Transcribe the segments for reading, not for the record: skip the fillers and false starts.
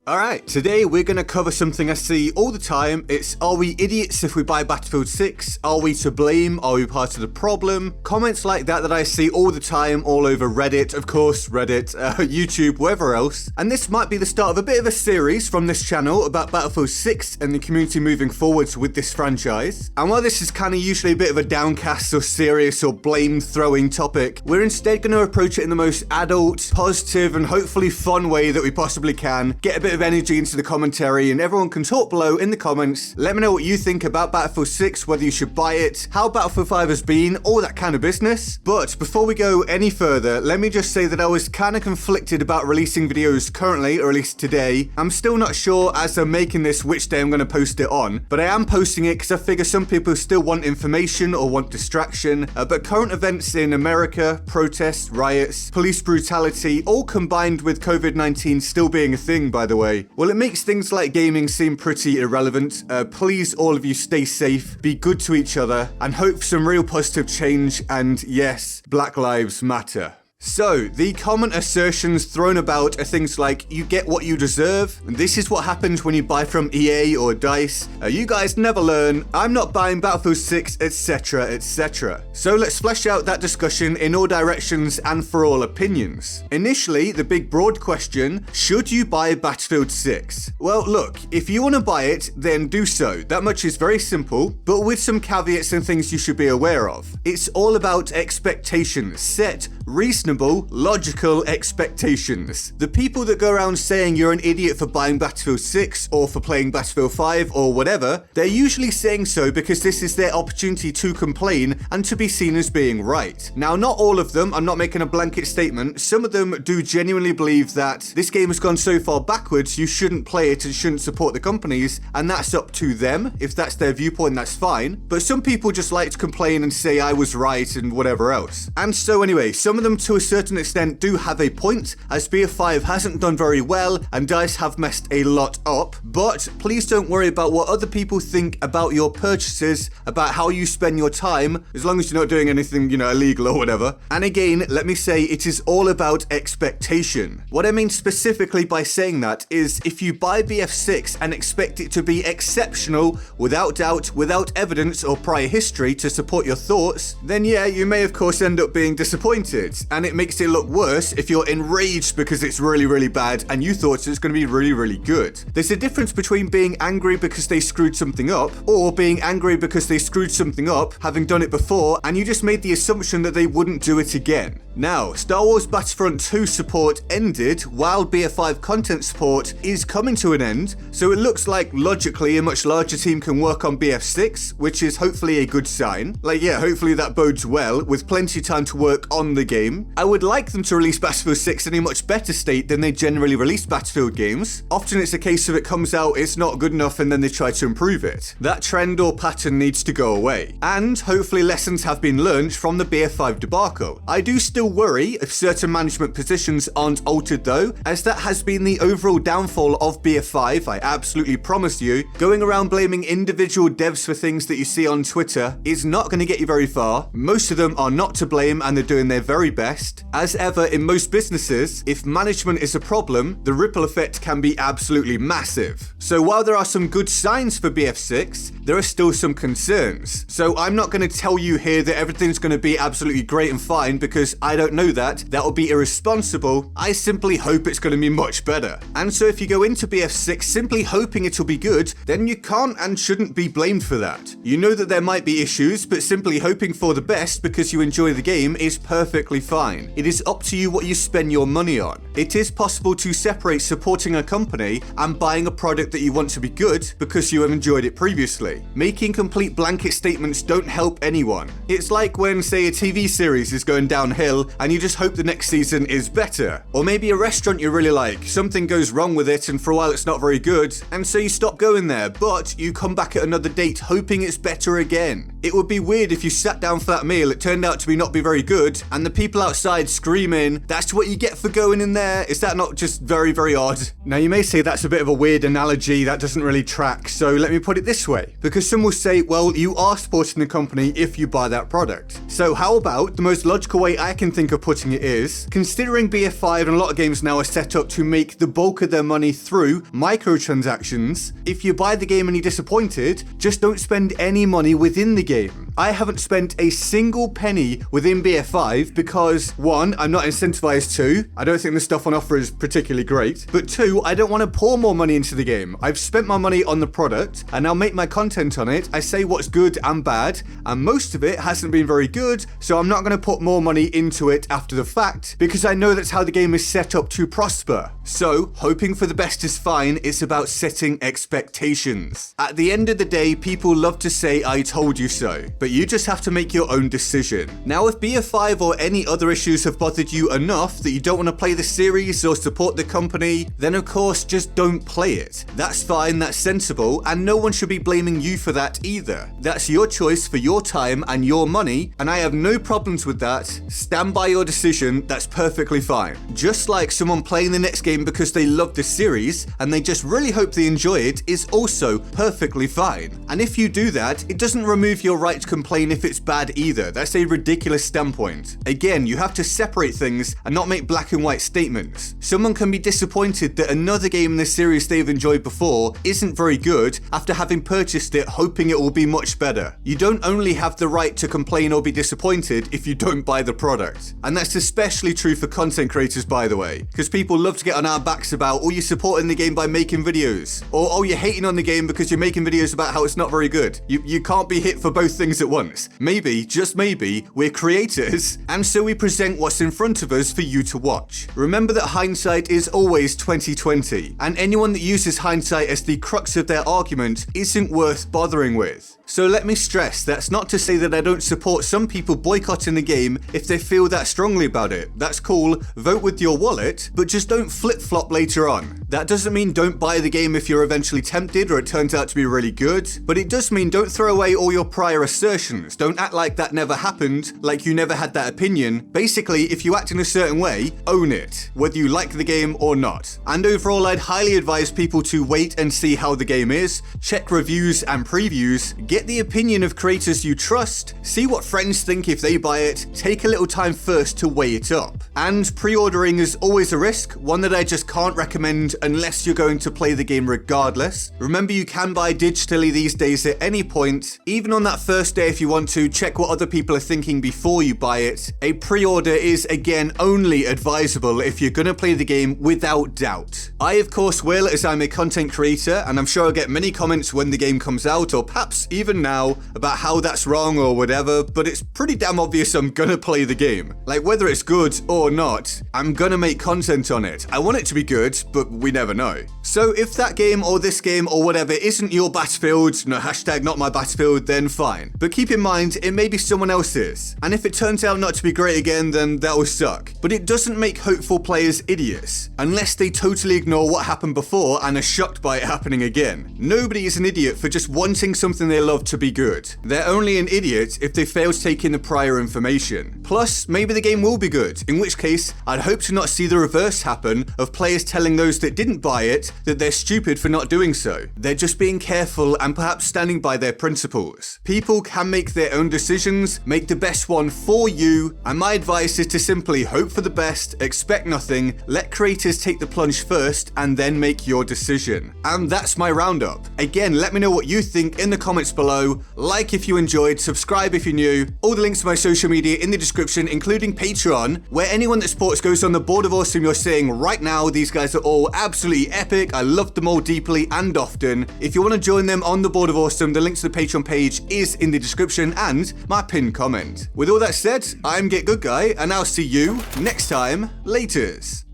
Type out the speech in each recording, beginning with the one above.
Alright, today we're going to cover something I see all the time. It's, are we idiots if we buy Battlefield 6? Are we to blame? Are we part of the problem? Comments like that I see all the time, all over Reddit, of course, Reddit, YouTube, wherever else. And this might be the start of a bit of a series from this channel about Battlefield 6 and the community moving forwards with this franchise. And while this is kind of usually a bit of a downcast or serious or blame-throwing topic, we're instead going to approach it in the most adult, positive, and hopefully fun way that we possibly can. Get a bit of energy into the commentary, and everyone can talk below in the comments. Let me know what you think about Battlefield 6, whether you should buy it, how Battlefield 5 has been, all that kind of business. But before we go any further, let me just say that I was kind of conflicted about releasing videos currently, or at least today. I'm still not sure as I'm making this which day I'm going to post it on, but I am posting it because I figure some people still want information or want distraction. But current events in America, protests, riots, police brutality, all combined with COVID-19 still being a thing, by the way, well, it makes things like gaming seem pretty irrelevant. Please, all of you, stay safe, be good to each other, and hope for some real positive change, and yes, Black Lives Matter. So, the common assertions thrown about are things like, you get what you deserve, and this is what happens when you buy from EA or DICE, you guys never learn, I'm not buying Battlefield 6, etc, etc. So let's flesh out that discussion in all directions and for all opinions. Initially, the big broad question, should you buy Battlefield 6? Well, look, if you want to buy it, then do so. That much is very simple, but with some caveats and things you should be aware of. It's all about expectations, set reasonable, logical expectations. The people that go around saying you're an idiot for buying Battlefield 6 or for playing Battlefield 5 or whatever, they're usually saying so because this is their opportunity to complain and to be seen as being right. Now, not all of them, I'm not making a blanket statement, some of them do genuinely believe that this game has gone so far backwards you shouldn't play it and shouldn't support the companies, and that's up to them. If that's their viewpoint, that's fine. But some people just like to complain and say I was right and whatever else. And so anyway, some of them to a certain extent do have a point, as BF5 hasn't done very well and DICE have messed a lot up, but please don't worry about what other people think about your purchases, about how you spend your time, as long as you're not doing anything, illegal or whatever. And again, let me say it is all about expectation. What I mean specifically by saying that is if you buy BF6 and expect it to be exceptional, without doubt, without evidence or prior history to support your thoughts, then yeah, you may of course end up being disappointed. And it makes it look worse if you're enraged because it's really, really bad and you thought it was going to be really, really good. There's a difference between being angry because they screwed something up or being angry because they screwed something up, having done it before, and you just made the assumption that they wouldn't do it again. Now, Star Wars Battlefront 2 support ended while BF5 content support is coming to an end, so it looks like logically a much larger team can work on BF6, which is hopefully a good sign. Hopefully that bodes well, with plenty of time to work on the game. I would like them to release Battlefield 6 in a much better state than they generally release Battlefield games. Often it's a case of it comes out, it's not good enough, and then they try to improve it. That trend or pattern needs to go away. And hopefully lessons have been learned from the BF5 debacle. I do still worry if certain management positions aren't altered though, as that has been the overall downfall of BF5, I absolutely promise you. Going around blaming individual devs for things that you see on Twitter is not going to get you very far. Most of them are not to blame and they're doing their very best. As ever in most businesses, if management is a problem, the ripple effect can be absolutely massive. So while there are some good signs for BF6, there are still some concerns. So I'm not going to tell you here that everything's going to be absolutely great and fine because I don't know that. That would be irresponsible. I simply hope it's going to be much better. And so if you go into BF6 simply hoping it'll be good, then you can't and shouldn't be blamed for that. You know that there might be issues, but simply hoping for the best because you enjoy the game is perfectly fine. It is up to you what you spend your money on. It is possible to separate supporting a company and buying a product that you want to be good because you have enjoyed it previously. Making complete blanket statements don't help anyone. It's like when, say, a TV series is going downhill and you just hope the next season is better. Or maybe a restaurant you really like, something goes wrong with it and for a while it's not very good, and so you stop going there, but you come back at another date hoping it's better again. It would be weird if you sat down for that meal, it turned out to not be very good, and the people outside screaming, "That's what you get for going in there." Is that not just very, very odd? Now you may say that's a bit of a weird analogy, that doesn't really track, so let me put it this way. Because some will say, well, you are supporting the company if you buy that product. So how about, the most logical way I can think of putting it is, considering BF5 and a lot of games now are set up to make the bulk of their money through microtransactions, if you buy the game and you're disappointed, just don't spend any money within the game. I haven't spent a single penny within BF5 because, one, I'm not incentivized to. I don't think the stuff on offer is particularly great. But two, I don't want to pour more money into the game. I've spent my money on the product and I'll make my content on it. I say what's good and bad, and most of it hasn't been very good, so I'm not going to put more money into it after the fact because I know that's how the game is set up to prosper. So, hoping for the best is fine, it's about setting expectations. At the end of the day, people love to say, "I told you so," but you just have to make your own decision. Now, if BF5 or any other issues have bothered you enough that you don't want to play the series or support the company, then of course just don't play it. That's fine, that's sensible, and no one should be blaming you for that either. That's your choice for your time and your money, and I have no problems with that. Stand by your decision, that's perfectly fine. Just like someone playing the next game because they love the series and they just really hope they enjoy it is also perfectly fine. And if you do that, it doesn't remove your right to complain if it's bad either. That's a ridiculous standpoint. Again, you have to separate things and not make black and white statements. Someone can be disappointed that another game in the series they've enjoyed before isn't very good after having purchased it hoping it will be much better. You don't only have the right to complain or be disappointed if you don't buy the product. And that's especially true for content creators, by the way, because people love to get on our backs about, "Oh, you're supporting the game by making videos," or "Oh, you're hating on the game because you're making videos about how it's not very good." You can't be hit for both things at once. Maybe, just maybe, we're creators, and so we present what's in front of us for you to watch. Remember that hindsight is always 20/20, and anyone that uses hindsight as the crux of their argument isn't worth bothering with. So let me stress, that's not to say that I don't support some people boycotting the game if they feel that strongly about it. That's cool, vote with your wallet, but just don't flip-flop later on. That doesn't mean don't buy the game if you're eventually tempted or it turns out to be really good, but it does mean don't throw away all your prior assertions. Don't act like that never happened, like you never had that opinion. Basically, if you act in a certain way, own it, whether you like the game or not. And overall, I'd highly advise people to wait and see how the game is, check reviews and previews, get the opinion of creators you trust, see what friends think if they buy it, take a little time first to weigh it up. And pre-ordering is always a risk, one that I just can't recommend unless you're going to play the game regardless. Remember, you can buy digitally these days at any point. Even on that first day if you want to, check what other people are thinking before you buy it. A pre-order is, again, only advisable if you're going to play the game without doubt. I, of course, will, as I'm a content creator, and I'm sure I'll get many comments when the game comes out, or perhaps even now, about how that's wrong or whatever, but it's pretty damn obvious I'm gonna play the game. Like, whether it's good or not, I'm gonna make content on it. I want it to be good, but we never know. So if that game or this game or whatever isn't your Battlefield, no, hashtag not my Battlefield, then fine. But keep in mind, it may be someone else's. And if it turns out not to be great again, then that will suck. But it doesn't make hopeful players idiots, unless they totally ignore what happened before and are shocked by it happening again. Nobody is an idiot for just wanting something they love to be good. They're only an idiot if they fail to take in the prior information. Plus, maybe the game will be good, in which case, I'd hope to not see the reverse happen of players telling those that didn't buy it that they're stupid for not doing so. They're just being careful and perhaps standing by their principles. People can make their own decisions, make the best one for you, and my advice is to simply hope for the best, expect nothing, let creators take the plunge first, and then make your decision. And that's my roundup. Again, let me know what you think in the comments below. Like if you enjoyed, subscribe if you're new. All the links to my social media in the description, including Patreon, where anyone that supports goes on the Board of Awesome you're seeing right now. These guys are all absolutely epic. I love them all deeply and often. If you want to join them on the Board of Awesome, the link to the Patreon page is in the description and my pinned comment. With all that said, I'm Get Good Guy, and I'll see you next time. Laters.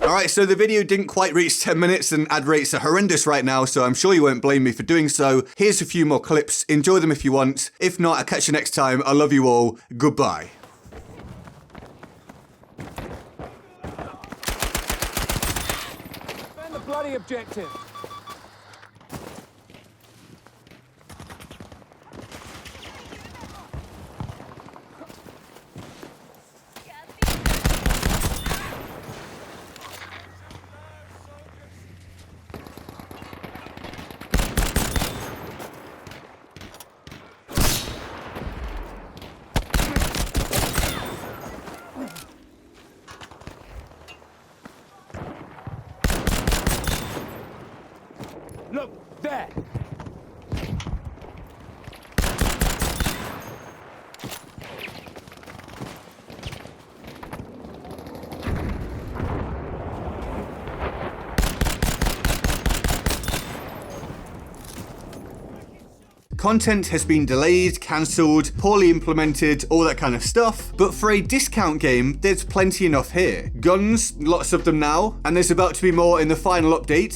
Alright, so the video didn't quite reach 10 minutes and ad rates are horrendous right now, so I'm sure you won't blame me for doing so. Here's a few more clips. Enjoy them if you want. If not, I'll catch you next time. I love you all. Goodbye. Defend the bloody objective. Look, there! Content has been delayed, cancelled, poorly implemented, all that kind of stuff, but for a discount game, there's plenty enough here. Guns, lots of them now, and there's about to be more in the final update.